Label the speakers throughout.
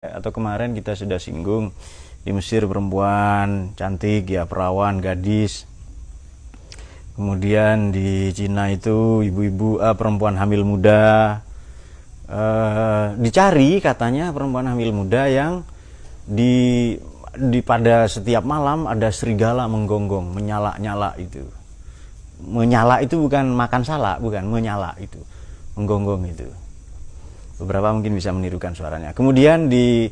Speaker 1: Atau kemarin kita sudah singgung di Mesir perempuan cantik ya, perawan, gadis. Kemudian di Cina itu ibu-ibu perempuan hamil muda. Dicari katanya perempuan hamil muda yang di pada setiap malam ada serigala menggonggong, menyala-nyala itu. Menyala itu bukan makan salak, bukan, menyala itu. Menggonggong itu. Beberapa mungkin bisa menirukan suaranya. Kemudian di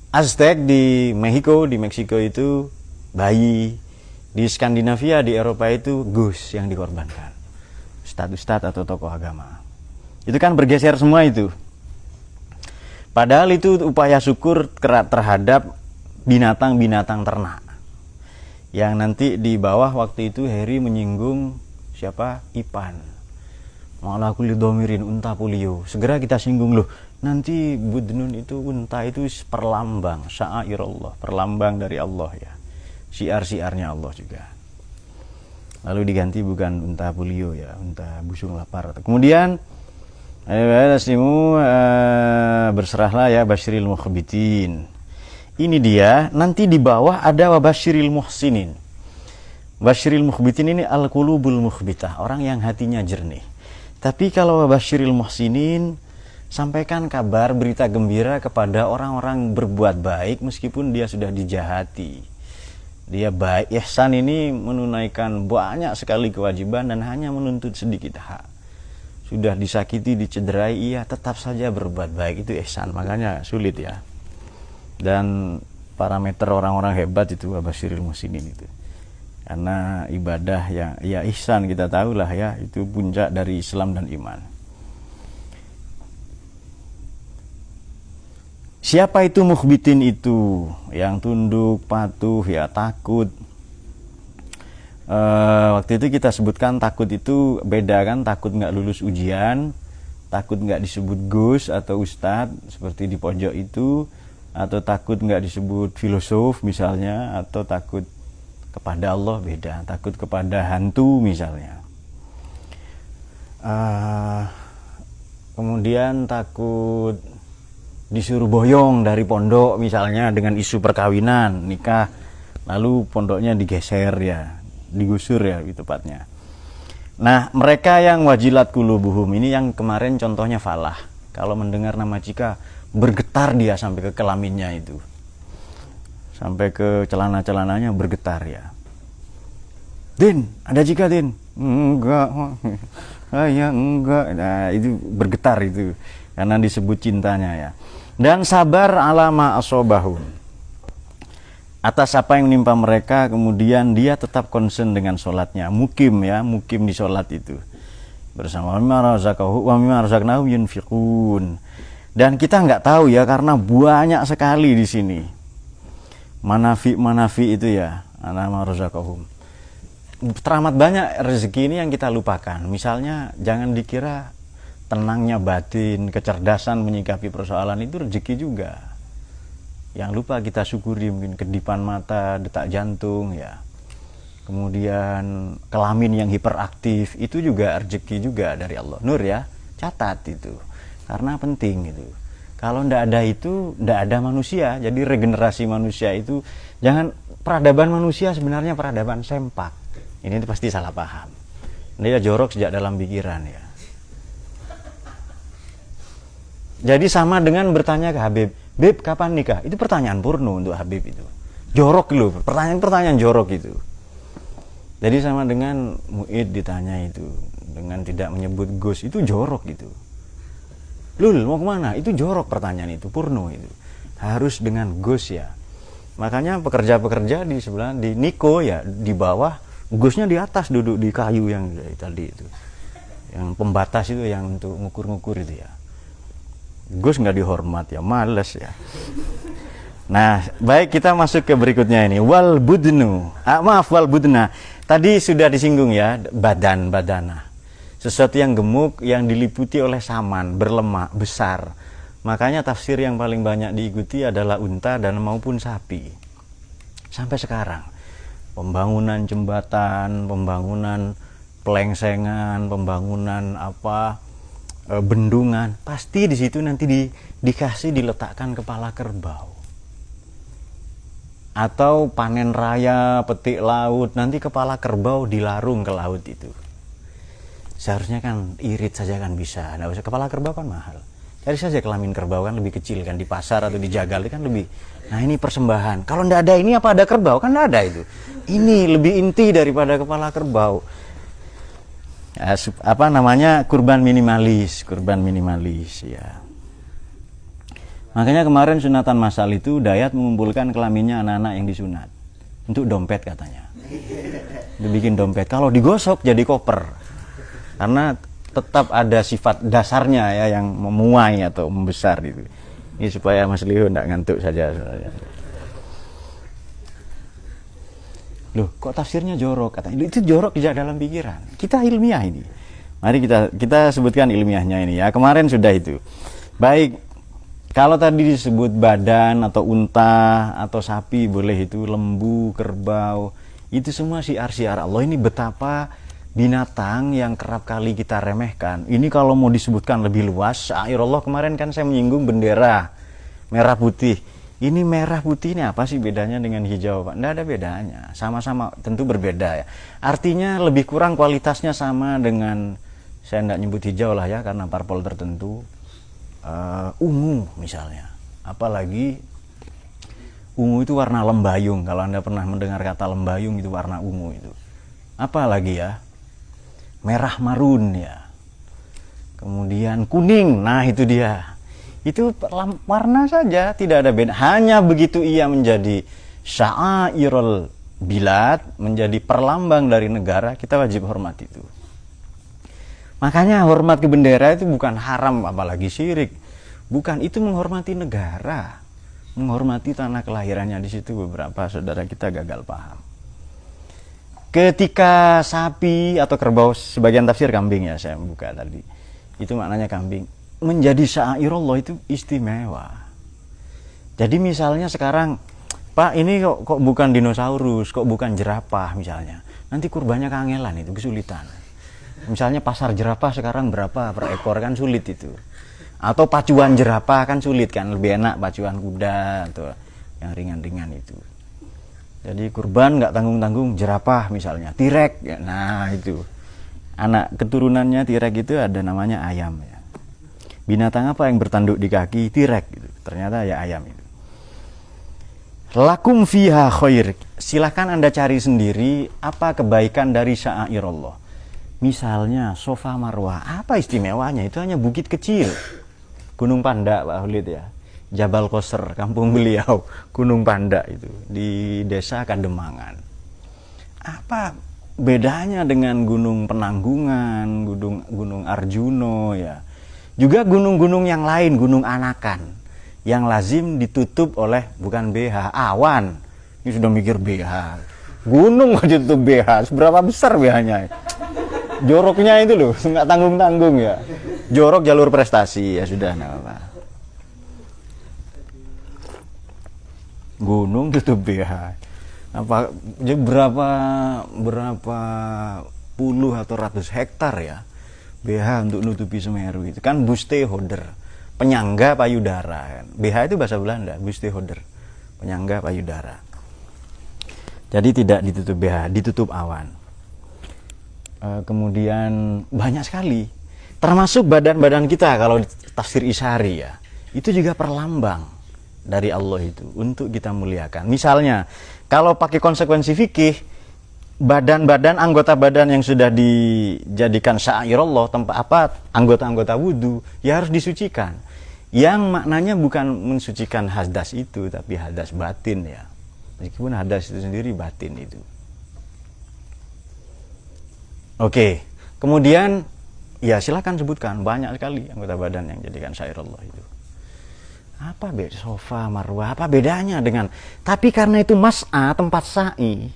Speaker 1: Aztec di Meksiko itu bayi. Di Skandinavia, di Eropa itu gus yang dikorbankan. Ustadz atau tokoh agama. Itu kan bergeser semua itu. Padahal itu upaya syukur terhadap binatang-binatang ternak. Yang nanti di bawah waktu itu Harry menyinggung siapa? Ipan. Malah kulit domirin unta polio. Segera kita singgung loh. Nanti budnun itu unta itu perlambang sya'airallah, perlambang dari Allah ya. Syiar-syiarnya Allah juga. Lalu diganti bukan unta polio ya, unta busung lapar. Kemudian berserahlah ya basyiril mukhbitin. Ini dia, nanti di bawah ada wabasyiril muhsinin. Basyiril mukhbitin ini al-qulubul mukhbitah, orang yang hatinya jernih. Tapi kalau wabasyiril muhsinin, sampaikan kabar berita gembira kepada orang-orang berbuat baik meskipun dia sudah dijahati. Dia baik, ihsan ini menunaikan banyak sekali kewajiban dan hanya menuntut sedikit hak. Sudah disakiti, dicederai, ia tetap saja berbuat baik, itu ihsan. Makanya sulit ya. Dan parameter orang-orang hebat itu wabasyiril muhsinin itu. Karena ibadah yang ya ihsan kita tahulah ya, itu puncak dari Islam dan iman. Siapa itu mukhbitin itu? Yang tunduk, patuh, ya takut. Waktu itu kita sebutkan takut itu beda kan, takut nggak lulus ujian, takut nggak disebut gus atau ustadz seperti di pojok itu, atau takut nggak disebut filosof misalnya, atau takut kepada Allah beda, takut kepada hantu misalnya. Kemudian takut disuruh boyong dari pondok misalnya dengan isu perkawinan, nikah, lalu pondoknya digeser ya, digusur ya gitu tepatnya. Nah, mereka yang wajilat qulubuhum ini yang kemarin contohnya Falah. Kalau mendengar nama Cika bergetar dia sampai ke kelaminnya itu. Sampai ke celana-celananya bergetar ya. Din, ada Cika Din? Enggak. Ya enggak. Nah, itu bergetar itu karena disebut cintanya ya. Dan sabar alama asobahum, atas apa yang menimpa mereka, kemudian dia tetap concern dengan sholatnya, mukim ya, mukim di sholat itu bersama mimma razaqnahum yunfiqun. Dan kita nggak tahu ya, karena banyak sekali di sini manafi itu ya, alama razaqahum. Teramat banyak rezeki ini yang kita lupakan. Misalnya jangan dikira tenangnya batin, kecerdasan menyikapi persoalan itu rezeki juga. Yang lupa kita syukuri mungkin kedipan mata, detak jantung ya. Kemudian kelamin yang hiperaktif itu juga rezeki juga dari Allah. Nur ya, catat itu. Karena penting itu. Kalau ndak ada itu, ndak ada manusia. Jadi regenerasi manusia itu jangan, peradaban manusia sebenarnya peradaban sempak. Ini pasti salah paham. Dia jorok sejak dalam pikiran ya. Jadi sama dengan bertanya ke Habib, Beb kapan nikah? Itu pertanyaan porno untuk Habib itu. Jorok loh, pertanyaan jorok itu. Jadi sama dengan Mu'id ditanya itu, dengan tidak menyebut Gus, itu jorok gitu. Lul mau kemana? Itu jorok pertanyaan itu, porno itu. Harus dengan Gus ya. Makanya pekerja-pekerja di sebelah, di Niko ya, di bawah, Gusnya di atas duduk di kayu yang tadi itu. Yang pembatas itu yang untuk ngukur-ngukur itu ya. Gus nggak dihormat ya, males ya. Nah, baik kita masuk ke berikutnya ini. Wal budnu. Wal budna. Tadi sudah disinggung ya, badana. Sesuatu yang gemuk yang diliputi oleh saman, berlemak, besar. Makanya tafsir yang paling banyak diikuti adalah unta dan maupun sapi. Sampai sekarang. Pembangunan jembatan, pembangunan pelengsengan, pembangunan bendungan, pasti di situ nanti dikasih diletakkan kepala kerbau. Atau panen raya, petik laut, nanti kepala kerbau dilarung ke laut itu. Seharusnya kan irit saja kan bisa, nggak usah, kepala kerbau kan mahal. Cari saja kelamin kerbau kan lebih kecil kan, di pasar atau di jagal kan lebih. Nah ini persembahan. Kalau nggak ada ini apa ada kerbau? Kan nggak ada itu. Ini lebih inti daripada kepala kerbau. Apa namanya, kurban minimalis ya. Makanya kemarin sunatan massal itu Dayat mengumpulkan kelaminnya anak-anak yang disunat untuk dompet katanya. Dibikin dompet. Kalau digosok jadi koper. Karena tetap ada sifat dasarnya ya yang memuai atau membesar itu. Ini supaya Mas Leo tidak ngantuk saja. Loh, kok tafsirnya jorok katanya? Itu jorok tidak dalam pikiran. Kita ilmiah ini. Mari kita sebutkan ilmiahnya ini ya. Kemarin sudah itu. Baik. Kalau tadi disebut badan atau unta atau sapi boleh itu, lembu, kerbau, itu semua syiar-syiar Allah. Ini betapa binatang yang kerap kali kita remehkan. Ini kalau mau disebutkan lebih luas, syair Allah kemarin kan saya menyinggung bendera merah putih. Ini merah putih ini apa sih bedanya dengan hijau, Pak? Nggak ada bedanya, sama-sama tentu berbeda ya. Artinya lebih kurang kualitasnya sama dengan, saya nggak nyebut hijau lah ya karena parpol tertentu. Ungu misalnya, apalagi ungu itu warna lembayung. Kalau Anda pernah mendengar kata lembayung, itu warna ungu itu. Apalagi ya, merah marun ya, kemudian kuning. Nah itu dia, itu warna saja, tidak ada beda. Hanya begitu ia menjadi sya'airul bilad, menjadi perlambang dari negara, kita wajib hormat itu. Makanya hormat ke bendera itu bukan haram, apalagi syirik. Bukan, itu menghormati negara, menghormati tanah kelahirannya. Di situ beberapa saudara kita gagal paham. Ketika sapi atau kerbau, sebagian tafsir kambing ya, saya buka tadi. Itu maknanya kambing. Menjadi sya'airullah itu istimewa. Jadi misalnya sekarang, Pak ini kok bukan dinosaurus, kok bukan jerapah misalnya. Nanti kurbannya kangelan, itu kesulitan. Misalnya pasar jerapah sekarang berapa per ekor kan sulit itu. Atau pacuan jerapah kan sulit kan, lebih enak pacuan kuda atau yang ringan-ringan itu. Jadi kurban nggak tanggung-tanggung jerapah misalnya, tirek ya. Nah itu anak keturunannya tirek itu ada namanya ayam ya. Binatang apa yang bertanduk di kaki? Tirek gitu. Ternyata ya ayam itu. Lakum fiha khair. Silahkan Anda cari sendiri apa kebaikan dari sya'airullah. Misalnya Sofa Marwah, apa istimewanya? Itu hanya bukit kecil. Gunung Panda, Pak Hulid ya. Jabal Koser, kampung beliau, Gunung Panda itu di desa Kademangan. Apa bedanya dengan Gunung Penanggungan, Gunung Arjuno ya. Juga gunung-gunung yang lain, Gunung Anakan yang lazim ditutup oleh bukan BH, awan. Ini sudah mikir BH. Gunung kok ditutup BH, seberapa besar BH-nya? Joroknya itu loh, nggak tanggung-tanggung ya. Jorok jalur prestasi, ya sudah, nggak apa-apa. Gunung tutup BH. Apa, jadi berapa puluh atau ratus hektar ya BH untuk nutupi Semeru itu. Kan busteholder, penyangga payudara kan. BH itu bahasa Belanda, busteholder, penyangga payudara. Jadi tidak ditutup BH, ditutup awan. Kemudian banyak sekali, termasuk badan-badan kita kalau tafsir Isyari ya, itu juga perlambang dari Allah itu untuk kita muliakan. Misalnya kalau pakai konsekuensi fikih, badan-badan anggota badan yang sudah dijadikan sya'airullah, tempat apa anggota-anggota wudu ya harus disucikan. Yang maknanya bukan mensucikan hadas itu, tapi hadas batin ya. Meskipun hadas itu sendiri batin itu. Oke, kemudian ya silakan sebutkan, banyak sekali anggota badan yang jadikan syairullah itu. Apa beda Sofa Marwah, apa bedanya dengan, tapi karena itu mas'a, tempat sa'i,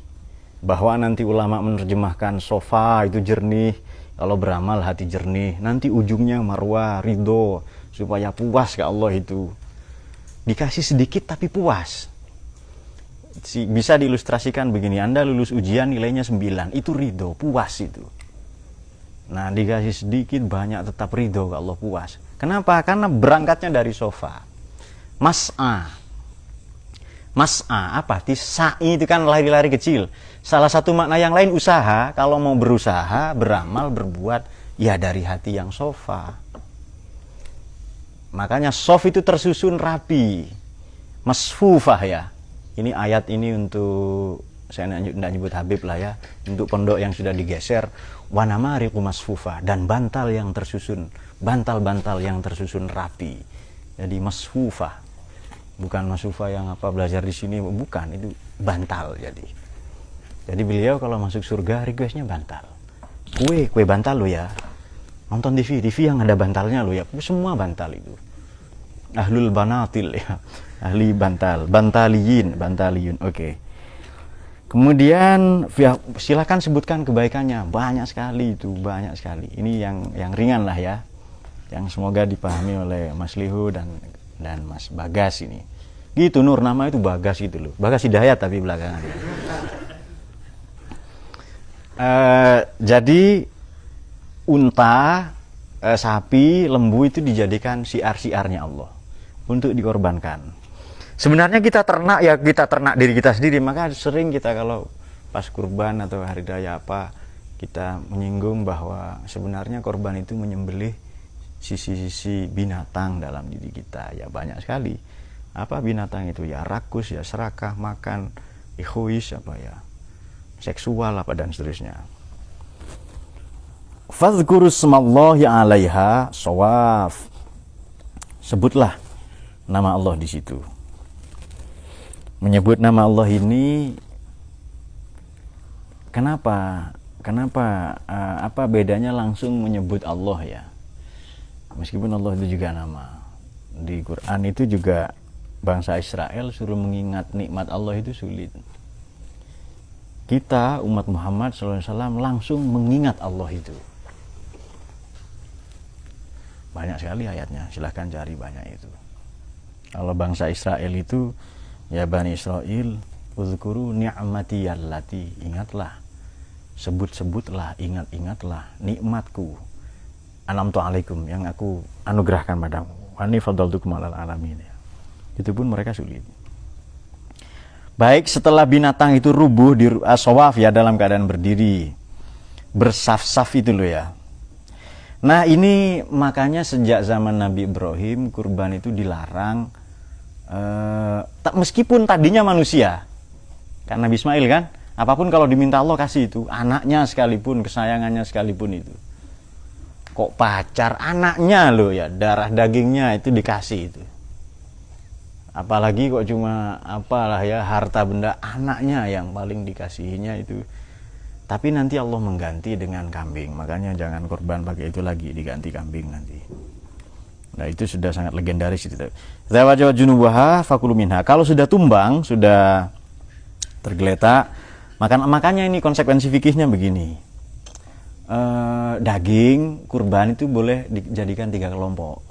Speaker 1: bahwa nanti ulama menerjemahkan Sofa itu jernih, kalau beramal hati jernih, nanti ujungnya Marwah, ridho, supaya puas ke Allah itu. Dikasih sedikit tapi puas. Bisa diilustrasikan begini, Anda lulus ujian nilainya 9, itu ridho, puas itu. Nah, dikasih sedikit banyak tetap ridho, Allah puas. Kenapa? Karena berangkatnya dari sofa. Mas'a apa? Sa'i itu kan lari-lari kecil. Salah satu makna yang lain usaha. Kalau mau berusaha, beramal, berbuat, ya dari hati yang sofa. Makanya sof itu tersusun rapi. Masfufah ya. Ini ayat ini untuk, saya tidak nyebut Habib lah ya, untuk pondok yang sudah digeser. Wanamariqu masfufah, dan bantal yang tersusun, bantal-bantal yang tersusun rapi. Jadi masfufah. Bukan masfufah yang apa belajar di sini, bukan, itu bantal. Jadi beliau kalau masuk surga requestnya bantal. Kue bantal lo ya. Nonton TV yang ada bantalnya lo ya. Semua bantal itu. Ahlul banatil ya. Ahli bantal, bantaliyun. Oke. Kemudian silakan sebutkan kebaikannya, banyak sekali itu, banyak sekali. Ini yang ringan lah ya, yang semoga dipahami oleh Mas Lihu dan Mas Bagas ini. Gitu Nur, nama itu Bagas gitu loh. Bagas Hidayat tapi belakangan. Jadi unta, sapi, lembu itu dijadikan siar-siarnya Allah untuk dikorbankan. Sebenarnya kita ternak diri kita sendiri, maka sering kita kalau pas kurban atau hari raya apa, kita menyinggung bahwa sebenarnya korban itu menyembelih sisi-sisi binatang dalam diri kita. Ya banyak sekali. Apa binatang itu? Ya rakus, ya serakah, makan, egois, apa ya, seksual apa dan seterusnya. Fadhkuru smallahi 'alaiha shawaf. Sebutlah nama Allah di situ. Menyebut nama Allah ini kenapa apa bedanya langsung menyebut Allah ya? Meskipun Allah itu juga nama. Di Quran itu juga bangsa Israel suruh mengingat nikmat Allah itu sulit. Kita umat Muhammad SAW langsung mengingat Allah itu. Banyak sekali ayatnya, silahkan cari banyak itu. Kalau bangsa Israel itu, ya Bani Israel, uzkuru ni'mati allati, ingatlah, sebut-sebutlah, ingat-ingatlah nikmatku, an'amtu alaikum, yang aku anugerahkan padamu, wa ani faddaltukum 'alal alamin. Itu pun mereka sulit. Baik setelah binatang itu rubuh di aswaf ya, dalam keadaan berdiri, bersaf-saf itu loh ya. Nah ini makanya sejak zaman Nabi Ibrahim kurban itu dilarang. Meskipun tadinya manusia, kan Nabi Ismail kan, apapun kalau diminta Allah kasih itu, anaknya sekalipun, kesayangannya sekalipun itu. Kok pacar anaknya loh ya, darah dagingnya itu dikasih itu. Apalagi kok cuma apalah ya, harta benda, anaknya yang paling dikasihinya itu. Tapi nanti Allah mengganti dengan kambing, makanya jangan korban pakai itu lagi, diganti kambing nanti. Nah itu sudah sangat legendaris itu. Zawajawat junubaha fakulu minha. Kalau sudah tumbang, sudah tergeletak, makanya ini konsekuensi fikihnya begini. Daging kurban itu boleh dijadikan 3 kelompok.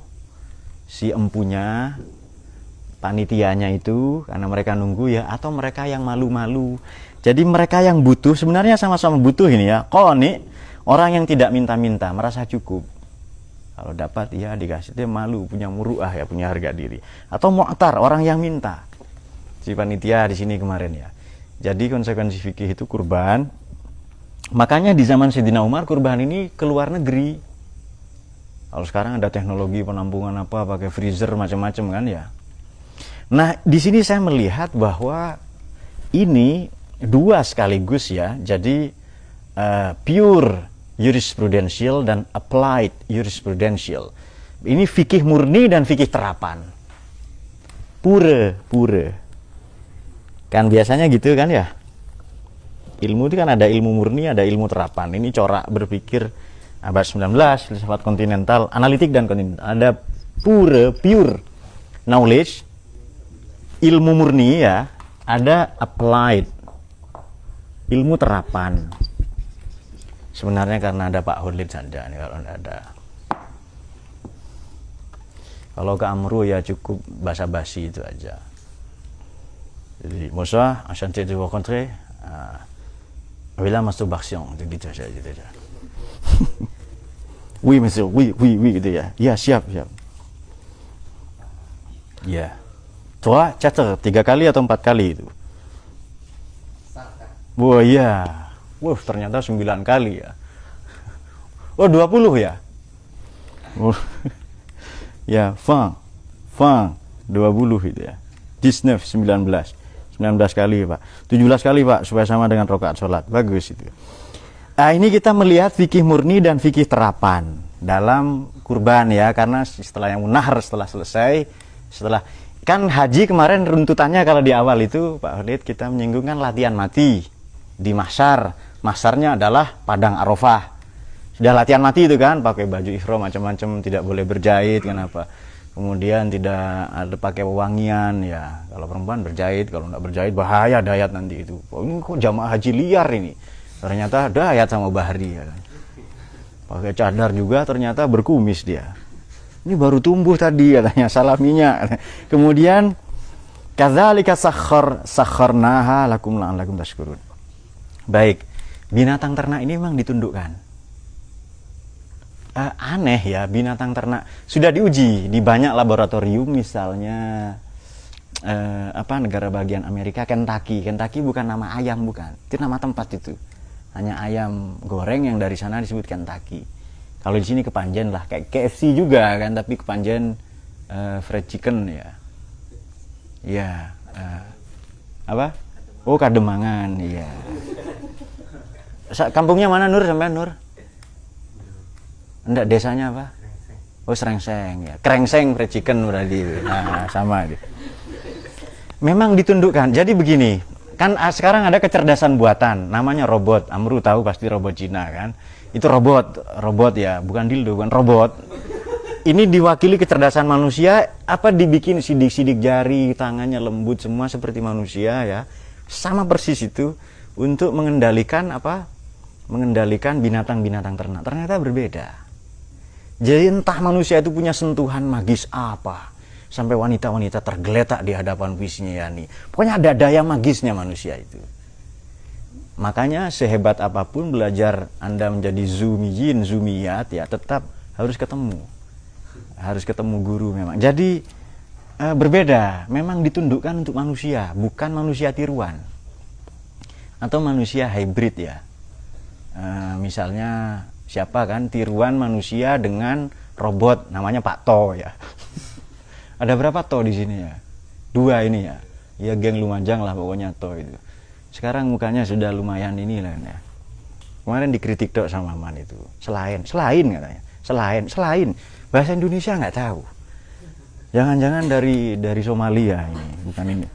Speaker 1: Si empunya, panitianya itu, karena mereka nunggu ya, atau mereka yang malu-malu. Jadi mereka yang butuh, sebenarnya sama-sama butuh ini ya. Qani, orang yang tidak minta-minta, merasa cukup. Kalau dapat ya dikasih, dia malu, punya muruah ya, punya harga diri. Atau mu'tar, orang yang minta. Si panitia di sini kemarin ya. Jadi konsekuensi fikih itu kurban. Makanya di zaman Sayyidina Umar kurban ini keluar negeri. Kalau sekarang ada teknologi penampungan apa, pakai freezer macam-macam kan ya. Nah, di sini saya melihat bahwa ini dua sekaligus ya. Jadi pure jurisprudensial dan applied jurisprudensial. Ini fikih murni dan fikih terapan. Pure. Kan biasanya gitu kan ya. Ilmu itu kan ada ilmu murni, ada ilmu terapan. Ini corak berpikir abad 19, filsafat kontinental, analitik dan kontinental. Ada pure knowledge, ilmu murni ya. Ada applied, ilmu terapan. Sebenarnya karena ada Pak Hulid saja nih, kalau tidak ada. Kalau ke Amru ya cukup basa-basi itu aja. Jadi Musa, enchanté de vous rencontrer. Bila masturbation, gitu aja. Wi Monsieur, wi gitu ya. Ya, siap. Ya. Coba catat 3 kali atau 4 kali itu. Wah, iya. Wah, ternyata 9 kali ya. Oh, 20 ya? Oh. Ya, Fang 20 itu ya. 19 kali, Pak. 17 kali, Pak, supaya sama dengan rakaat salat. Bagus itu. Nah, ini kita melihat fikih murni dan fikih terapan dalam kurban ya, karena setelah yang nahar, setelah selesai, setelah kan haji kemarin runtutannya kalau di awal itu Pak Khalid kita menyinggungkan latihan mati di mahsyar. Mahsyarnya adalah padang Arafah. Sudah latihan mati itu kan, pakai baju ihram macam-macam, tidak boleh berjahit, kenapa? Kemudian tidak ada pakai wewangian ya. Kalau perempuan berjahit, kalau enggak berjahit bahaya dayat nanti itu. Oh, ini kok jamaah haji liar ini. Ternyata dayat sama bahari ya kan. Pakai cadar juga ternyata berkumis dia. Ini baru tumbuh tadi katanya salaminya. Kemudian kadzalika sakharnaha lakum la'allakum tashkurun. Baik, binatang ternak ini memang ditundukkan. Aneh ya, binatang ternak sudah diuji di banyak laboratorium, misalnya negara bagian Amerika, Kentucky bukan nama ayam, bukan, itu nama tempat itu, hanya ayam goreng yang dari sana disebut Kentucky. Kalau di sini kepanjen lah, kayak KFC juga kan, tapi kepanjen fried chicken ya. Ya, apa? Oh, Kademangan, iya. Kampungnya mana Nur, sampai Nur? Enggak, desanya apa? Oh, Srengseng ya. Krengseng fried chicken berarti. Nah, sama dia. Memang ditundukkan. Jadi begini, kan sekarang ada kecerdasan buatan, namanya robot. Amru tahu pasti robot Cina kan. Itu robot ya, bukan dildo, bukan robot. Ini diwakili kecerdasan manusia, apa dibikin sidik-sidik jari, tangannya lembut semua seperti manusia ya. Sama persis itu untuk mengendalikan apa? Mengendalikan binatang-binatang ternak. Ternyata berbeda. Jadi entah manusia itu punya sentuhan magis apa, sampai wanita-wanita tergeletak di hadapan puisinya Yani. Pokoknya ada daya magisnya manusia itu. Makanya sehebat apapun belajar Anda menjadi zumiyin, zumiyat ya, tetap harus ketemu guru memang. Jadi berbeda, memang ditundukkan untuk manusia, bukan manusia tiruan atau manusia hybrid ya. Misalnya siapa kan tiruan manusia dengan robot, namanya Pak To ya. Ada berapa To di sini ya? 2 ini ya. Ya geng Lumajang lah pokoknya To itu. Sekarang mukanya sudah lumayan ini lah ya. Kemarin dikritik dok sama Man itu. Selain katanya. Selain bahasa Indonesia nggak tahu. Jangan-jangan dari Somalia ini, bukan ini.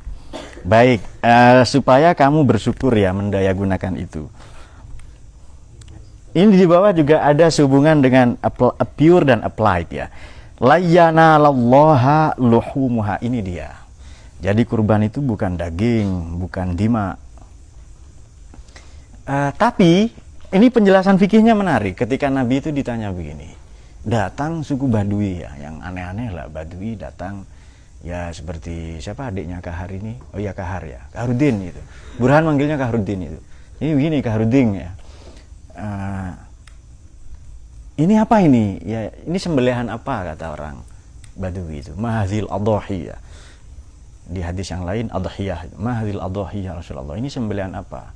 Speaker 1: Baik, supaya kamu bersyukur ya mendayagunakan itu. Ini di bawah juga ada sehubungan dengan pure dan applied ya. Layyanallaha luhumuha, ini dia. Jadi kurban itu bukan daging, bukan dima. Tapi ini penjelasan fikihnya menarik. Ketika Nabi itu ditanya begini, datang suku Badui ya, yang aneh-aneh lah, Badui datang ya seperti siapa adiknya Kahar ini? Oh iya Kahar ya, Kaharudin itu. Burhan manggilnya Kaharudin itu. Ini begini Kaharudin ya. Ini apa ini? Ya, ini sembelihan apa kata orang Badui itu? Mahadzil adhiyah. Di hadis yang lain adhiyah. Mahadzil adhiyah Rasulullah. Ini sembelihan apa?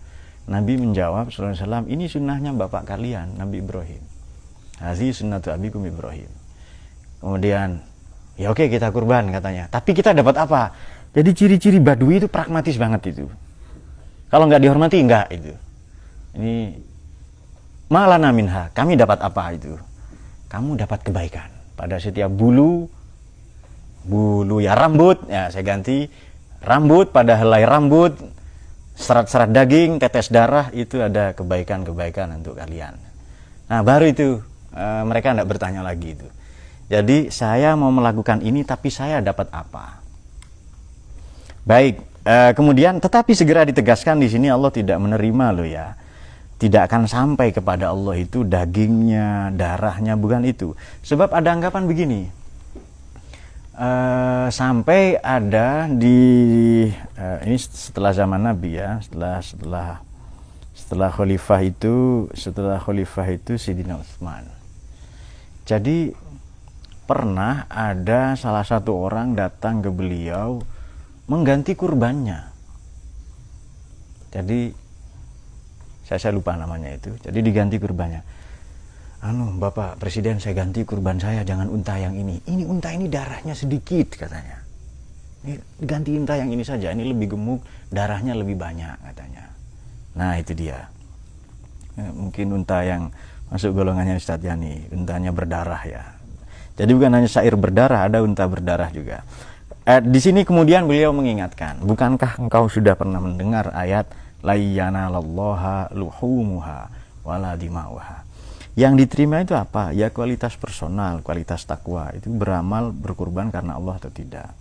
Speaker 1: Nabi menjawab sallallahu alaihi wasallam, ini sunnahnya bapak kalian, Nabi Ibrahim. Hazi sunnatu abikum Ibrahim. Kemudian, ya oke kita kurban katanya. Tapi kita dapat apa? Jadi ciri-ciri Badui itu pragmatis banget itu. Kalau nggak dihormati enggak itu. Ini malana minha, kami dapat apa itu? Kamu dapat kebaikan pada setiap bulu ya rambut, ya saya ganti rambut, pada helai rambut, serat-serat daging, tetes darah, itu ada kebaikan-kebaikan untuk kalian. Nah baru itu mereka tidak bertanya lagi itu. Jadi saya mau melakukan ini tapi saya dapat apa? Baik, kemudian tetapi segera ditegaskan di sini Allah tidak menerima loh ya. Tidak akan sampai kepada Allah itu dagingnya, darahnya, bukan itu. Sebab ada anggapan begini, sampai ada di ini setelah zaman Nabi ya, setelah khalifah itu Sayyidina Utsman. Jadi pernah ada salah satu orang datang ke beliau mengganti kurbannya. Jadi saya lupa namanya itu. Jadi diganti kurbannya. Bapak Presiden, saya ganti kurban saya, jangan unta yang ini. Ini unta ini darahnya sedikit katanya. Ini ganti unta yang ini saja, ini lebih gemuk, darahnya lebih banyak katanya. Nah itu dia. Mungkin unta yang masuk golongannya Ustadz Yani, untanya berdarah ya. Jadi bukan hanya syair berdarah, ada unta berdarah juga. Di sini kemudian beliau mengingatkan, bukankah engkau sudah pernah mendengar ayat la yanalallaha luhumuha wala dima'uha. Yang diterima itu apa? Ya kualitas personal, kualitas takwa. Itu beramal, berkurban karena Allah atau tidak.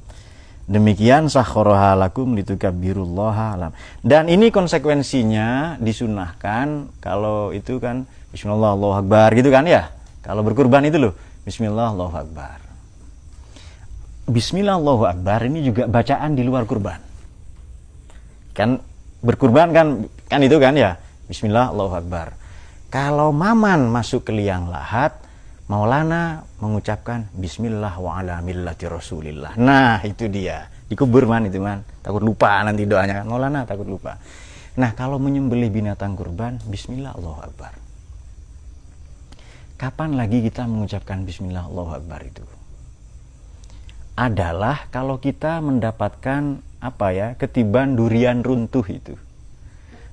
Speaker 1: Demikian sakharaha lakum litukabbirullaha alam. Dan ini konsekuensinya disunahkan kalau itu kan bismillah Allahu akbar gitu kan ya. Kalau berkurban itu loh, bismillah Allahu akbar. Bismillah Allahu akbar ini juga bacaan di luar kurban. Kan berkurban kan itu kan ya, bismillah Allahu akbar. Kalau maman masuk ke liang lahat, Maulana mengucapkan bismillah wa ala millati rasulillah. Nah itu dia, dikubur man itu man, takut lupa nanti doanya kan, Maulana takut lupa. Nah kalau menyembelih binatang kurban, bismillah Allahu akbar. Kapan lagi kita mengucapkan bismillah Allahu akbar itu? Adalah kalau kita mendapatkan ketiban durian runtuh itu.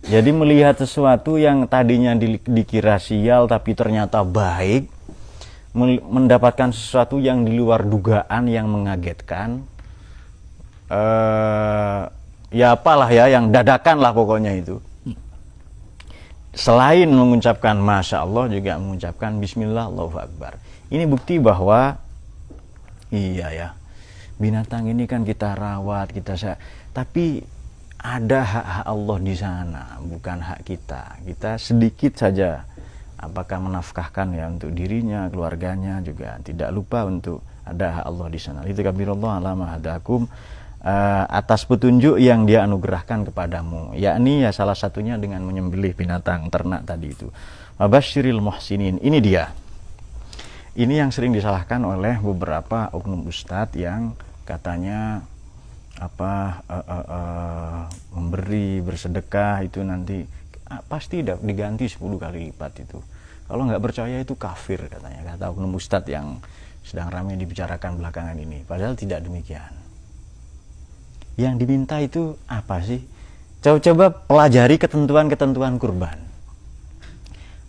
Speaker 1: Jadi melihat sesuatu yang tadinya dikira sial tapi ternyata baik, mendapatkan sesuatu yang di luar dugaan yang mengagetkan, ya apalah ya, yang dadakan lah pokoknya itu. Selain mengucapkan Masya Allah, juga mengucapkan Bismillah Allahu Akbar. Ini bukti bahwa iya ya, binatang ini kan kita rawat, tapi ada hak-hak Allah di sana, bukan hak kita. Kita sedikit saja apakah menafkahkan ya untuk dirinya, keluarganya, juga tidak lupa untuk ada hak Allah di sana. Itu kabirullah ala mahadakum, atas petunjuk yang Dia anugerahkan kepadamu, yakni ya salah satunya dengan menyembelih binatang ternak tadi itu. Wabasyiril muhsinin. Ini dia. Ini yang sering disalahkan oleh beberapa oknum ustadz yang katanya memberi, bersedekah itu nanti pasti diganti 10 kali lipat itu. Kalau nggak percaya itu kafir katanya, kata oknum ustadz yang sedang ramai dibicarakan belakangan ini. Padahal tidak demikian. Yang diminta itu apa sih? Coba pelajari ketentuan-ketentuan kurban,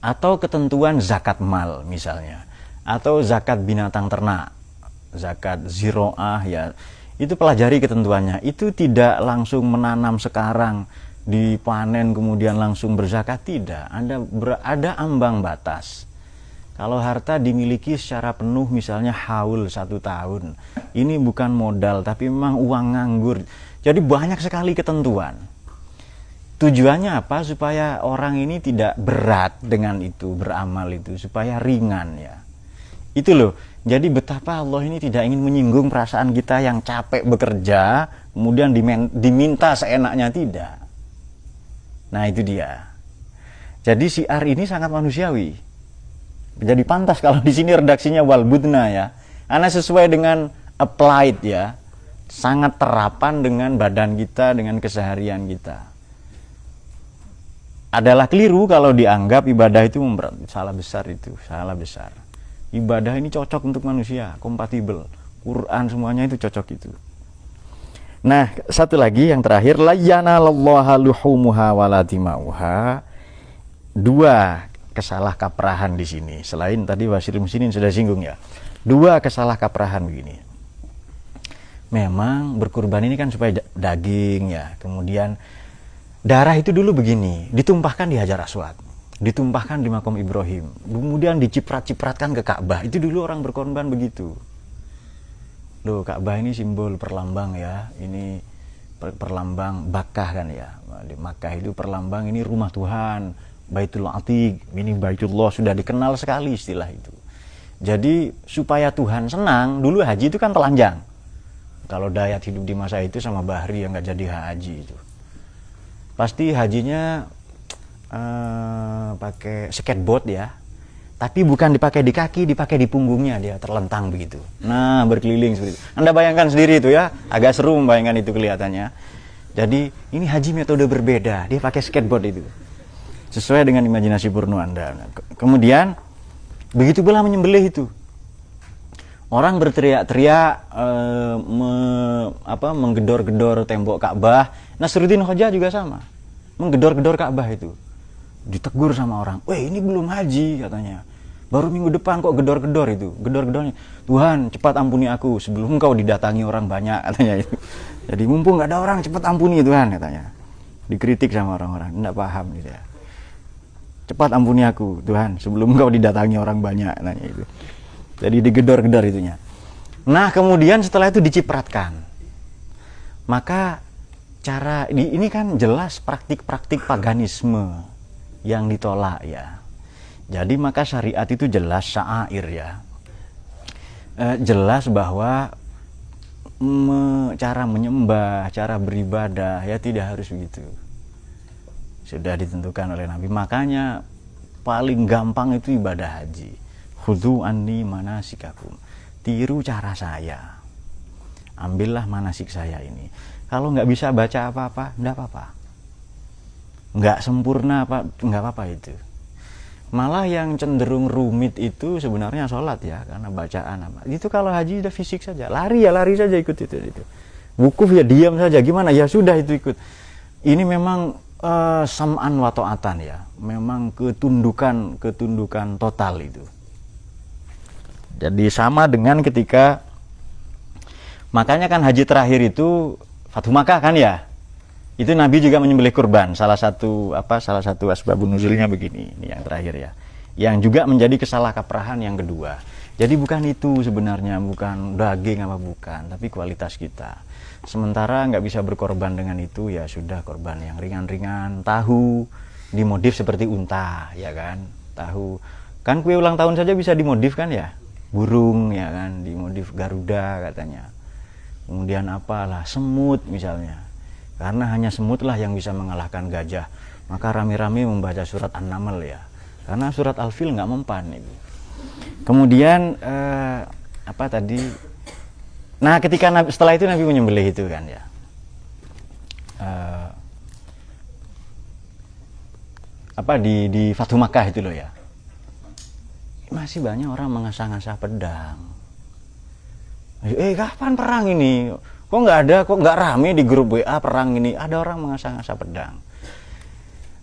Speaker 1: atau ketentuan zakat mal misalnya, atau zakat binatang ternak, zakat ziro'ah ya. Itu pelajari ketentuannya. Itu tidak langsung menanam sekarang, dipanen kemudian langsung berzakat, tidak. Ada ambang batas. Kalau harta dimiliki secara penuh misalnya haul 1 tahun, ini bukan modal tapi memang uang nganggur. Jadi banyak sekali ketentuan. Tujuannya apa? Supaya orang ini tidak berat dengan itu, beramal itu, supaya ringan ya. Itu loh. Jadi betapa Allah ini tidak ingin menyinggung perasaan kita yang capek bekerja, kemudian diminta seenaknya, tidak. Nah itu dia. Jadi syiar ini sangat manusiawi. Jadi pantas kalau di sini redaksinya wal budna ya. Karena sesuai dengan applied ya. Sangat terapan dengan badan kita, dengan keseharian kita. Adalah keliru kalau dianggap ibadah itu memberat. Salah besar itu, salah besar. Ibadah ini cocok untuk manusia, kompatibel. Quran semuanya itu cocok itu. Nah, satu lagi yang terakhir, la yanalallaha luhumuha wala dima'uha. 2 kesalahkaprahan di sini. Selain tadi Wasyiril Muslimin sudah singgung ya. 2 kesalahkaprahan begini. Memang berkurban ini kan supaya daging ya. Kemudian darah itu dulu begini, ditumpahkan di Hajar Aswad, ditumpahkan di Makom Ibrahim, kemudian diciprat-cipratkan ke Ka'bah. Itu dulu orang berkorban begitu. Loh, Ka'bah ini simbol perlambang ya. Ini perlambang Bakkah kan ya. Di Makkah itu perlambang, ini rumah Tuhan, Baitul Atiq, ini Baitullah, sudah dikenal sekali istilah itu. Jadi supaya Tuhan senang, dulu haji itu kan telanjang. Kalau Dayat hidup di masa itu sama Bahri yang nggak jadi haji itu, pasti hajinya pakai skateboard ya. Tapi bukan dipakai di kaki, dipakai di punggungnya, dia terlentang begitu. Nah, berkeliling seperti itu. Anda bayangkan sendiri itu ya, agak seru membayangkan itu kelihatannya. Jadi ini haji metode berbeda, dia pakai skateboard itu. Sesuai dengan imajinasi Purno Anda. Kemudian begitu pula menyembelih itu. Orang berteriak-teriak, menggedor-gedor tembok Ka'bah. Nasruddin Hoja juga sama, menggedor-gedor Ka'bah itu. Ditegur sama orang, "Weh, ini belum haji," katanya. "Baru minggu depan kok gedor-gedor itu." Gedor-gedornya, "Tuhan, cepat ampuni aku sebelum engkau didatangi orang banyak," katanya itu. Jadi mumpung nggak ada orang, cepat ampuni Tuhan, katanya. Dikritik sama orang-orang, nggak paham gitu ya. "Cepat ampuni aku Tuhan sebelum engkau didatangi orang banyak," katanya itu. Jadi digedor-gedor itunya. Nah, kemudian setelah itu dicipratkan. Maka cara ini kan jelas praktik-praktik paganisme yang ditolak ya. Jadi maka syariat itu jelas syair ya. Jelas bahwa cara menyembah, cara beribadah ya tidak harus begitu. Sudah ditentukan oleh Nabi. Makanya paling gampang itu ibadah haji. Khudhu anni manasikakum. Tiru cara saya. Ambillah manasik saya ini. Kalau nggak bisa baca apa-apa, enggak apa-apa. Nggak sempurna apa, nggak apa-apa itu. Malah yang cenderung rumit itu sebenarnya sholat ya, karena bacaan apa. Itu kalau haji udah fisik saja, lari ya lari saja ikut itu. Wukuf ya diam saja, gimana ya sudah itu ikut. Ini memang sam'an wa ta'atan ya, memang ketundukan total itu. Jadi sama dengan ketika, makanya kan haji terakhir itu Fathu Makkah kan ya. Itu Nabi juga menyembelih kurban. Salah satu asbabun nuzulnya begini, ini yang terakhir ya. Yang juga menjadi kesalahkaprahan yang kedua. Jadi bukan itu sebenarnya, bukan daging apa bukan, tapi kualitas kita. Sementara nggak bisa berkorban dengan itu, ya sudah korban yang ringan-ringan, tahu dimodif seperti unta, ya kan? Tahu kan kue ulang tahun saja bisa dimodif kan ya? Burung ya kan, dimodif Garuda katanya. Kemudian apalah, semut misalnya. Karena hanya semutlah yang bisa mengalahkan gajah. Maka rame-rame membaca surat An-Naml ya. Karena surat Al-Fil nggak mempan itu. Kemudian apa tadi? Nah, ketika setelah itu Nabi menyembelih itu kan ya. Di Fathu Makkah itu loh ya. Masih banyak orang mengasah-ngasah pedang. Kapan perang ini? Kok nggak ada, kok nggak rame di grup WA perang ini? Ada orang mengasah-ngasah pedang.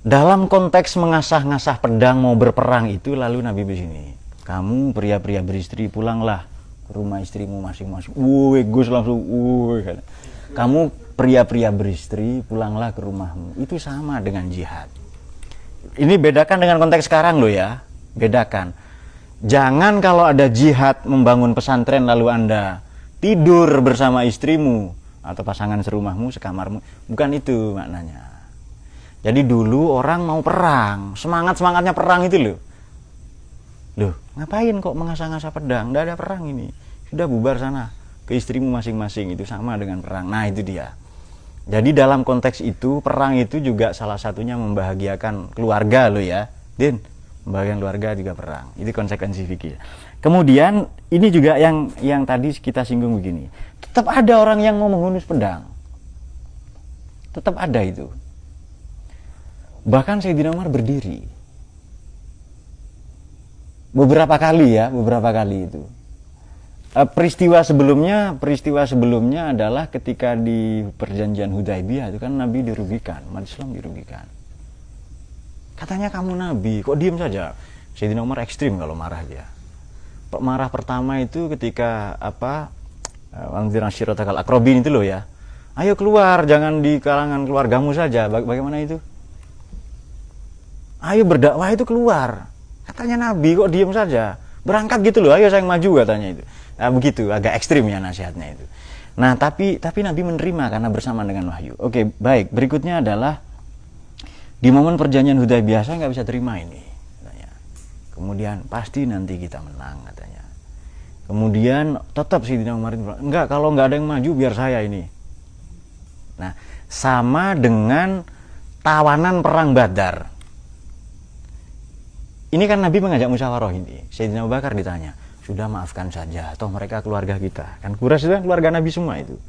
Speaker 1: Dalam konteks mengasah-ngasah pedang mau berperang itu, lalu Nabi begini, "Kamu pria-pria beristri pulanglah ke rumah istrimu masing-masing." Gus langsung, "Kamu pria-pria beristri pulanglah ke rumahmu." Itu sama dengan jihad. Ini bedakan dengan konteks sekarang loh ya, bedakan. Jangan kalau ada jihad membangun pesantren lalu Anda tidur bersama istrimu atau pasangan serumahmu, sekamarmu. Bukan itu maknanya. Jadi dulu orang mau perang, semangat-semangatnya perang itu loh. Loh, ngapain kok mengasah-ngasah pedang? Nggak ada perang ini. Sudah bubar sana ke istrimu masing-masing, itu sama dengan perang. Nah, itu dia. Jadi dalam konteks itu, perang itu juga salah satunya membahagiakan keluarga loh ya. Din, membahagiakan keluarga juga perang. Itu konsekuensi fikih. Kemudian ini juga yang tadi kita singgung begini. Tetap ada orang yang mau menghunus pedang. Tetap ada itu. Bahkan Sayyidina Umar berdiri. Beberapa kali itu. Peristiwa sebelumnya adalah ketika di perjanjian Hudaibiyah itu kan Nabi dirugikan, umat Islam dirugikan. Katanya kamu Nabi, kok diem saja? Sayyidina Umar ekstrim kalau marah dia. Marah pertama itu ketika Wanziran Syirotakal Akrobin itu loh ya. Ayo keluar, jangan di kalangan keluargamu saja. Bagaimana itu? Ayo berdakwah itu keluar. Katanya Nabi kok diem saja. Berangkat gitu loh, ayo saya maju katanya itu. Nah, begitu, agak ekstrim ya nasihatnya itu. Nah, tapi Nabi menerima karena bersama dengan wahyu. Oke, baik. Berikutnya adalah di momen perjanjian Hudaibiyah saya nggak bisa terima ini. Kemudian pasti nanti kita menang katanya. Kemudian tetap Sayyidina Umar itu bilang, enggak, kalau nggak ada yang maju biar saya ini. Nah, sama dengan tawanan perang Badar. ini kan Nabi mengajak musyawarah ini. Sayyidina Abu Bakar ditanya, sudah maafkan saja, toh mereka keluarga kita. Kan Quraisy itu kan keluarga Nabi semua itu.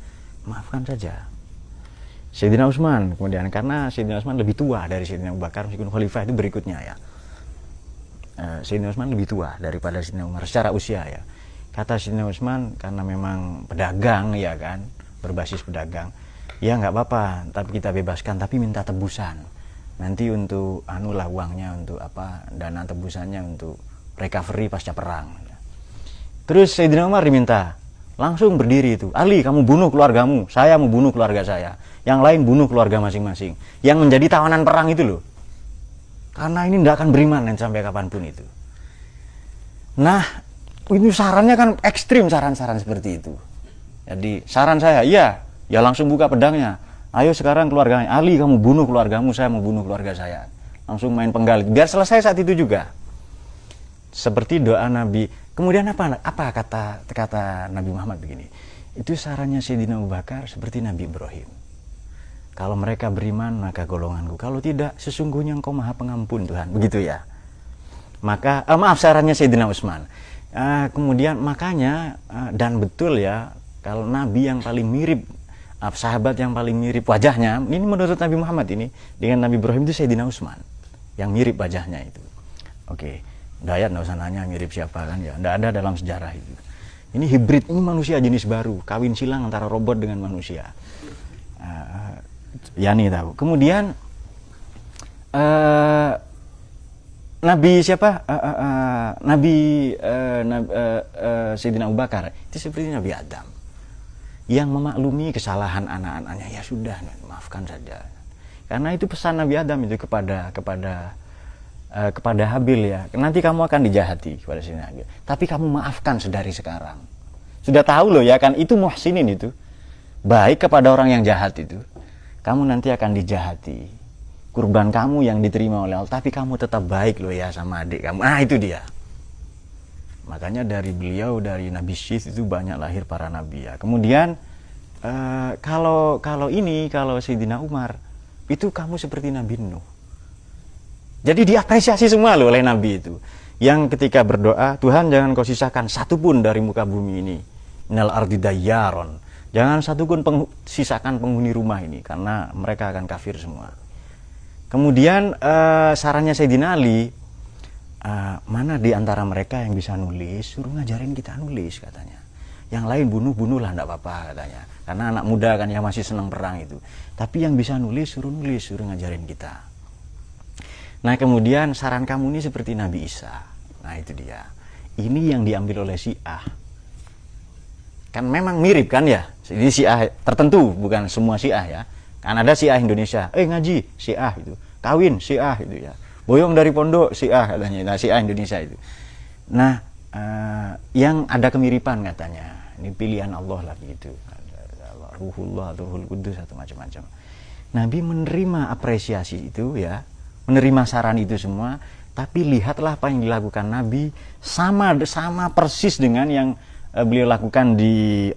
Speaker 1: Maafkan saja. Sayyidina Utsman, kemudian karena Sayyidina Utsman lebih tua dari Sayyidina Abu Bakar, meskipun khalifah itu berikutnya ya. Sayyidina Utsman lebih tua daripada Sayyidina Umar secara usia ya. Kata Sayyidina Utsman, karena memang pedagang ya kan, berbasis pedagang, ya nggak apa-apa, tapi kita bebaskan, tapi minta tebusan. Nanti untuk anulah uangnya, untuk apa, dana tebusannya untuk recovery pasca perang. Terus Sayyidina Umar diminta, langsung berdiri itu, Ali kamu bunuh keluargamu, saya mau bunuh keluarga saya, yang lain bunuh keluarga masing-masing, yang menjadi tawanan perang itu loh, karena ini tidak akan beriman sampai kapanpun itu. Nah itu sarannya kan ekstrim, saran-saran seperti itu. Jadi saran saya, ya langsung buka pedangnya, ayo sekarang keluarganya, Ali kamu bunuh keluargamu, saya mau bunuh keluarga saya, langsung main penggal, biar selesai saat itu juga. Seperti doa Nabi. Kemudian apa kata Nabi Muhammad begini, itu sarannya Sayyidina Abu Bakar seperti Nabi Ibrahim, kalau mereka beriman maka golonganku, kalau tidak sesungguhnya engkau maha pengampun Tuhan, begitu ya. Maka maaf, sarannya Sayyidina Utsman. Kemudian makanya dan betul ya, kalau Nabi yang paling mirip, sahabat yang paling mirip wajahnya, ini menurut Nabi Muhammad ini dengan Nabi Ibrahim itu Sayyidina Utsman yang mirip wajahnya itu. Oke. Dayat nggak usah nanya mirip siapa kan ya, nggak ada dalam sejarah itu. Ini hibrid, ini manusia jenis baru, kawin silang antara robot dengan manusia. Yani tahu. Kemudian Nabi siapa? Sayyidina Abu Bakar itu seperti Nabi Adam yang memaklumi kesalahan anak-anaknya, ya sudah maafkan saja. Karena itu pesan Nabi Adam itu kepada Habil ya, nanti kamu akan dijahati kepada Sayyidina Habil, tapi kamu maafkan sedari sekarang. Sudah tahu loh ya kan, itu muhsinin itu, baik kepada orang yang jahat itu, kamu nanti akan dijahati, kurban kamu yang diterima oleh Allah, tapi kamu tetap baik loh ya sama adik kamu. Nah itu dia. Makanya dari beliau, dari Nabi Syith itu banyak lahir para nabi ya. Kemudian kalau Sayyidina Umar itu kamu seperti Nabi Nuh. Jadi diapresiasi semua loh oleh Nabi itu. Yang ketika berdoa, Tuhan jangan kau sisakan satu pun dari muka bumi ini. Minal ardi dayyaron. Jangan satu pun sisakan penghuni rumah ini, karena mereka akan kafir semua. Kemudian sarannya Sayyidina Ali, mana di antara mereka yang bisa nulis, suruh ngajarin kita nulis katanya. Yang lain bunuh-bunuhlah, enggak apa-apa katanya. Karena anak muda kan yang masih senang perang itu. Tapi yang bisa nulis, suruh ngajarin kita. Nah kemudian saran kamu ini seperti Nabi Isa. Nah itu dia. Ini yang diambil oleh Syiah. Kan memang mirip kan ya. Jadi Syiah tertentu, bukan semua Syiah ya. Kan ada Syiah Indonesia. Ngaji Syiah itu. Kawin Syiah itu ya. Boyong dari pondok Syiah katanya. Nah Syiah Indonesia itu. Nah yang ada kemiripan katanya. Ini pilihan Allah lah begitu. Ruhullah atau Ruhul Kudus atau macam-macam. Nabi menerima apresiasi itu ya. Menerima saran itu semua, tapi lihatlah apa yang dilakukan Nabi sama persis dengan yang beliau lakukan di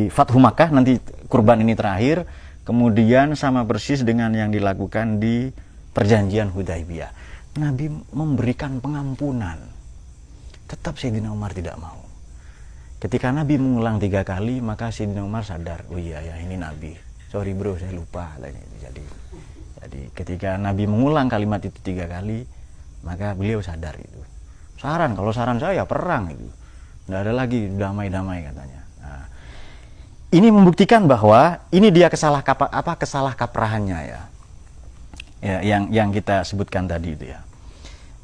Speaker 1: Fathu Makkah, nanti kurban ini terakhir, kemudian sama persis dengan yang dilakukan di perjanjian Hudaibiyah. Nabi memberikan pengampunan, tetap Sayyidina Umar tidak mau. Ketika Nabi mengulang 3 kali, maka Sayyidina Umar sadar, oh iya ya ini Nabi, sorry bro saya lupa. Jadi ketika Nabi mengulang kalimat itu 3 kali, maka beliau sadar itu. Kalau saran saya perang itu, nggak ada lagi damai-damai katanya. Nah, ini membuktikan bahwa ini dia kesalah kaprahannya ya, yang kita sebutkan tadi itu ya.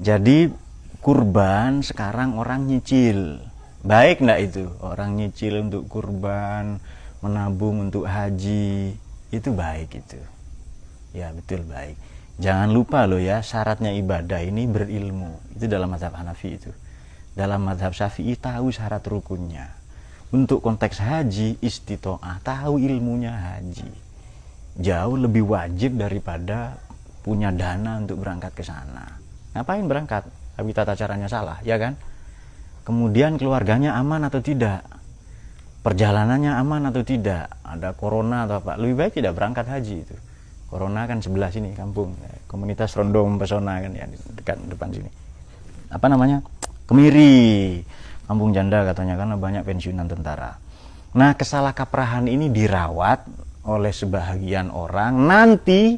Speaker 1: Jadi kurban sekarang orang nyicil, baik nggak itu? Orang nyicil untuk kurban, menabung untuk haji, itu baik itu. Ya betul baik. Jangan lupa loh ya, syaratnya ibadah ini berilmu. Itu dalam mazhab Hanafi itu. Dalam mazhab Syafi'i tahu syarat rukunnya. Untuk konteks haji istitoah, tahu ilmunya haji. Jauh lebih wajib daripada punya dana untuk berangkat ke sana. Ngapain berangkat? Tapi tata caranya salah, ya kan? Kemudian keluarganya aman atau tidak? Perjalanannya aman atau tidak? Ada corona atau apa? Lebih baik tidak berangkat haji itu. Corona kan sebelah sini kampung, komunitas Rondo Mempesona kan ya, dekat depan sini. Apa namanya? Kemiri, kampung janda katanya, karena banyak pensiunan tentara. Nah, kesalahkaprahan ini dirawat oleh sebahagian orang, nanti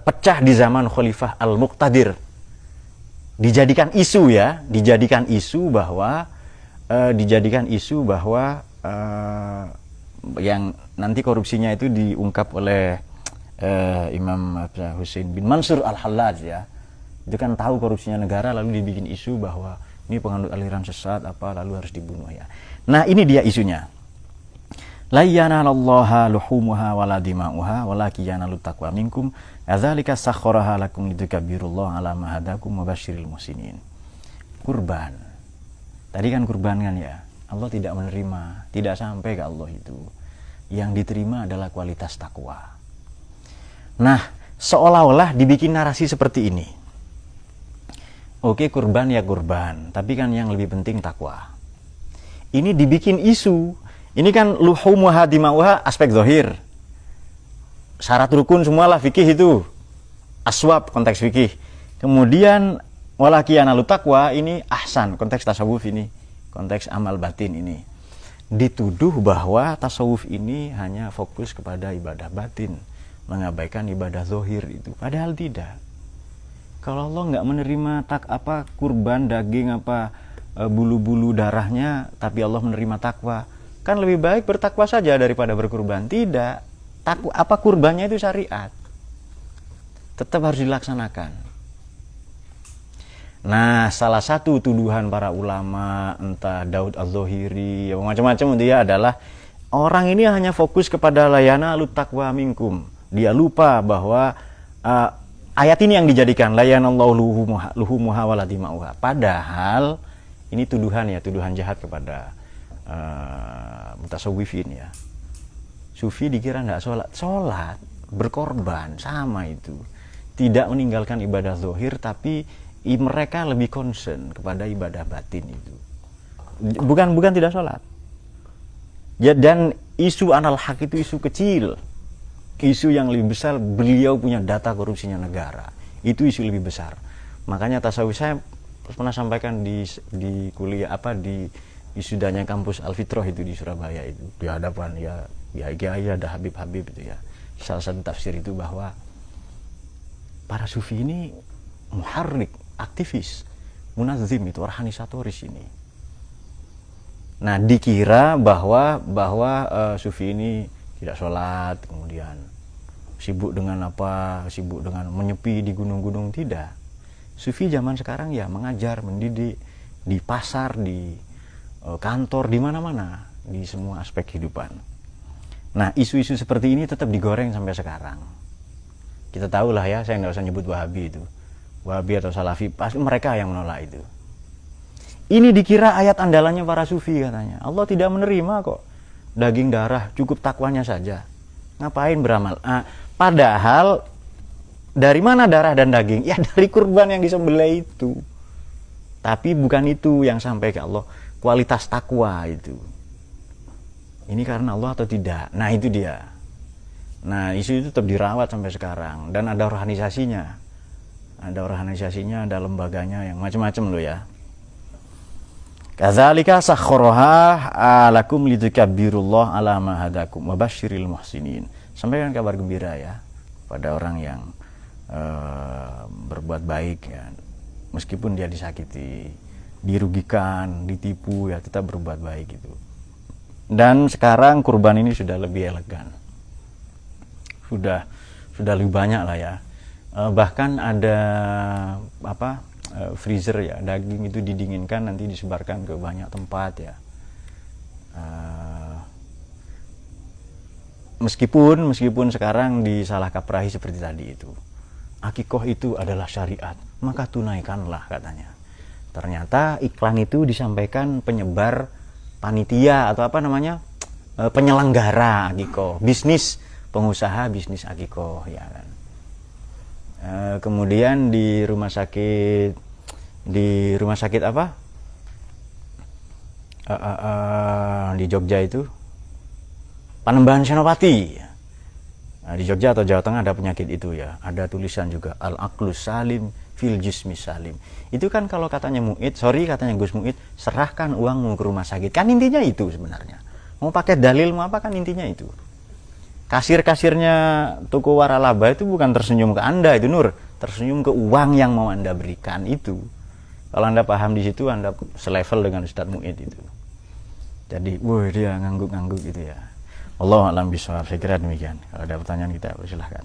Speaker 1: pecah di zaman Khalifah Al-Muqtadir. Dijadikan isu bahwa yang nanti korupsinya itu diungkap oleh Imam Husain bin Mansur Al-Hallaj ya. Itu kan tahu korupsinya negara, lalu dibikin isu bahwa ini penganut aliran sesat lalu harus dibunuh ya. Nah, ini dia isunya. La yanalallaha luhumuha wala dima'uha walakin yanalut taqwa minkum adzalika sakhkharaha lakum litukabbirullaha ala ma hadakum wa basyiril muhsinin. Kurban. Tadi kan kurban kan ya. Allah tidak menerima, tidak sampai ke Allah itu. Yang diterima adalah kualitas takwa. Nah, seolah-olah dibikin narasi seperti ini. Oke, kurban ya kurban, tapi kan yang lebih penting takwa. Ini dibikin isu. Ini kan luhumuha dima'uha aspek zahir. Syarat rukun semualah fikih itu. Aswab konteks fikih. Kemudian walakiyanalut taqwa ini ahsan, konteks tasawuf ini, konteks amal batin ini. Dituduh bahwa tasawuf ini hanya fokus kepada ibadah batin, mengabaikan ibadah zahir itu. Padahal tidak. Kalau Allah nggak menerima kurban daging bulu-bulu darahnya, tapi Allah menerima takwa, kan lebih baik bertakwa saja daripada berkurban. Tidak, kurbannya itu syariat, tetap harus dilaksanakan. Nah, salah satu tuduhan para ulama, entah Daud Az-Zahiri, macam-macam dia adalah orang ini hanya fokus kepada layana lut taqwa minkum. Dia lupa bahwa ayat ini yang dijadikan layanallahu luhumuha wala dima'uha. Padahal ini tuduhan jahat kepada mutasawwifin ya. Sufi dikira enggak sholat, berkorban, sama itu. Tidak meninggalkan ibadah zahir, tapi mereka lebih concern kepada ibadah batin itu. Bukan tidak sholat. Ya, dan isu anal haq itu isu kecil. Isu yang lebih besar, beliau punya data korupsinya negara, itu isu lebih besar. Makanya tasawuf, saya pernah sampaikan di kuliah di wisudanya kampus Al-Fitrah itu di Surabaya itu, di hadapan ya ada Habib itu ya. Salah satu tafsir itu bahwa para sufi ini muharrik, aktivis, munazim itu, organisatoris ini. Nah, dikira bahwa sufi ini tidak sholat, kemudian sibuk dengan menyepi di gunung-gunung. Tidak. Sufi zaman sekarang ya mengajar, mendidik, di pasar, di kantor, di mana-mana, di semua aspek kehidupan. Nah, isu-isu seperti ini tetap digoreng sampai sekarang. Kita tahu lah ya, saya nggak usah nyebut Wahabi itu. Wahabi atau Salafi, pasti mereka yang menolak itu. Ini dikira ayat andalannya para sufi katanya. Allah tidak menerima kok daging darah, cukup takwanya saja. Ngapain beramal? Padahal dari mana darah dan daging? Ya dari kurban yang disembelih itu. Tapi bukan itu yang sampai ke Allah. Kualitas takwa itu. Ini karena Allah atau tidak? Nah, itu dia. Nah, isu itu tetap dirawat sampai sekarang. Dan ada organisasinya. Ada lembaganya yang macam-macam loh ya. Kadzalika sakhkharaha alakum litukabbirullaha ala ma hadakum wa basyiril muhsinin. Sampaikan kabar gembira ya pada orang yang berbuat baik ya. Meskipun dia disakiti, dirugikan, ditipu ya, tetap berbuat baik gitu. Dan sekarang kurban ini sudah lebih elegan. Sudah lebih banyak lah ya. Bahkan ada freezer ya, daging itu didinginkan nanti disebarkan ke banyak tempat ya. Meskipun sekarang disalah kaprahi seperti tadi itu. Akikoh itu adalah syariat, maka tunaikanlah katanya. Ternyata iklan itu disampaikan penyebar panitia atau penyelenggara akikoh, pengusaha bisnis akikoh ya kan. Kemudian di rumah sakit di Jogja itu Panembahan Senopati. Nah, di Jogja atau Jawa Tengah ada penyakit itu ya. Ada tulisan juga al-aqlus salim fil jismi salim. Itu kan kalau katanya Muid, katanya Gus Muid, serahkan uangmu ke rumah sakit. Kan intinya itu sebenarnya. Mau pakai dalil mau apa kan intinya itu. Kasir-kasirnya toko waralaba itu bukan tersenyum ke Anda itu Nur, tersenyum ke uang yang mau Anda berikan itu. Kalau Anda paham di situ, Anda selevel dengan Ustadz Muid itu. Jadi, wah dia ngangguk-ngangguk gitu ya. Allah a'lam bishawab. Saya kira demikian. Kalau ada pertanyaan kita, silahkan.